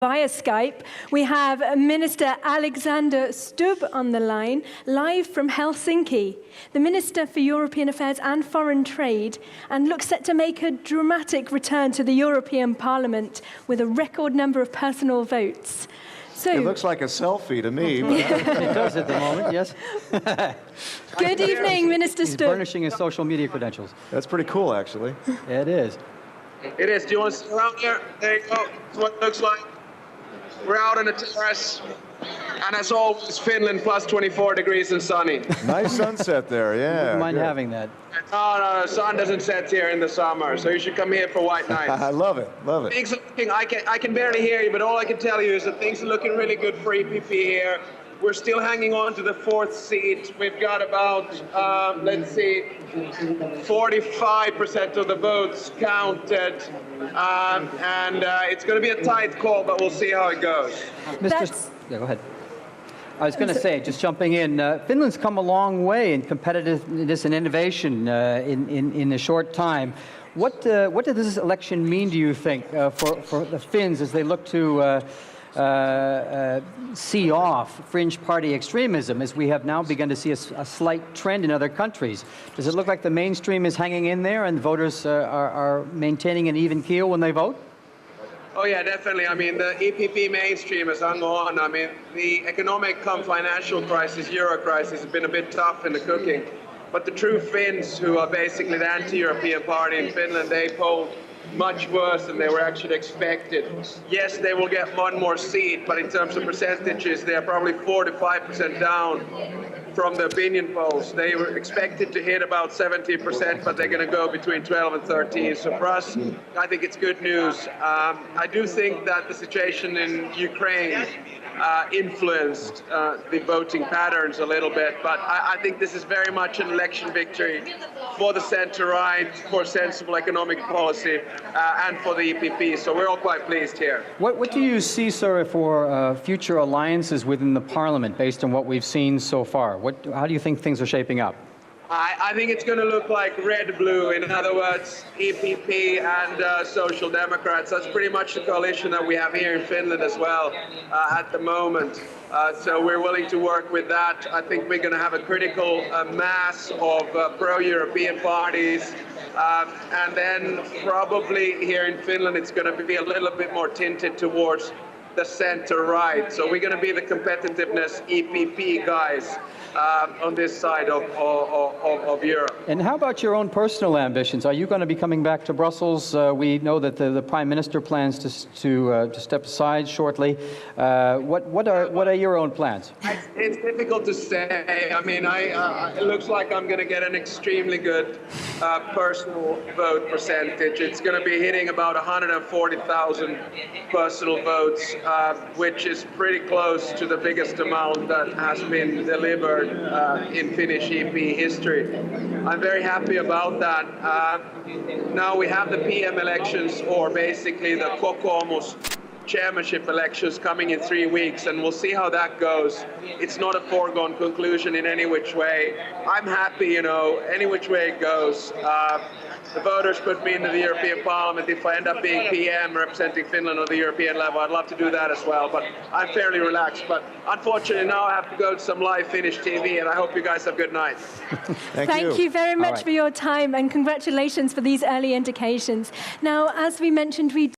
Via Skype, we have Minister Alexander Stubb on the line, live from Helsinki. The Minister for European Affairs and Foreign Trade, and looks set to make a dramatic return to the European Parliament with a record number of personal votes. So, it looks like a selfie to me. It does at the moment, yes. Good evening, Minister Stubb. He's burnishing his social media credentials. That's pretty cool, actually. It is. It is. Do you want to sit around here? There you go. That's what it looks like. We're out on the terrace, and as always, Finland plus 24 degrees and sunny. Nice sunset there, yeah. Wouldn't mind good. having that. No, the sun doesn't set here in the summer, so you should come here for white nights. I love it, love it. Things are looking, I can barely hear you, but all I can tell you is that things are looking really good for EPP here. We're still hanging on to the fourth seat. We've got about, let's see, 45% of the votes counted. And it's going to be a tight call, but we'll see how it goes. Yeah, go ahead. I was going to say, just jumping in, Finland's come a long way in competitiveness and innovation in a short time. What does this election mean, do you think, for the Finns as they look to see off fringe party extremism, as we have now begun to see a slight trend in other countries? Does it look like the mainstream is hanging in there and voters are maintaining an even keel when they vote? Oh yeah, definitely. I mean, the EPP mainstream has hung on. I mean, the economic financial crisis, euro crisis, has been a bit tough in the cooking. But the true Finns, who are basically the anti-European party in Finland, they polled much worse than they were actually expected. Yes, they will get one more seat, but in terms of percentages, they are probably 4 to 5% down from the opinion polls. They were expected to hit about 70%, but they're going to go between 12 and 13. So for us, I think it's good news. I do think that the situation in Ukraine influenced the voting patterns a little bit, but I think this is very much an election victory for the centre-right, for sensible economic policy, and for the EPP. So we're all quite pleased here. What do you see, sir, for future alliances within the Parliament based on what we've seen so far? How do you think things are shaping up? I think it's going to look like red-blue. In other words, EPP and Social Democrats. That's pretty much the coalition that we have here in Finland as well at the moment. So we're willing to work with that. I think we're going to have a critical mass of pro-European parties. And then probably here in Finland, it's going to be a little bit more tinted towards the center-right. So we're going to be the competitiveness EPP guys on this side of Europe. And how about your own personal ambitions? Are you going to be coming back to Brussels? We know that the Prime Minister plans to step aside shortly. What are your own plans? It's difficult to say. I mean, it looks like I'm going to get an extremely good personal vote percentage. It's going to be hitting about 140,000 personal votes, which is pretty close to the biggest amount that has been delivered in Finnish EP history. I'm very happy about that. Now we have the PM elections, or basically the Kokoomus chairmanship elections, coming in 3 weeks, and we'll see how that goes. It's not a foregone conclusion in any which way. I'm happy, any which way it goes. The voters put me into the European Parliament. If I end up being PM representing Finland on the European level, I'd love to do that as well. But I'm fairly relaxed. But unfortunately, now I have to go to some live Finnish TV, and I hope you guys have a good night. Thank you very much for your time, and congratulations for these early indications. Now, as we mentioned, we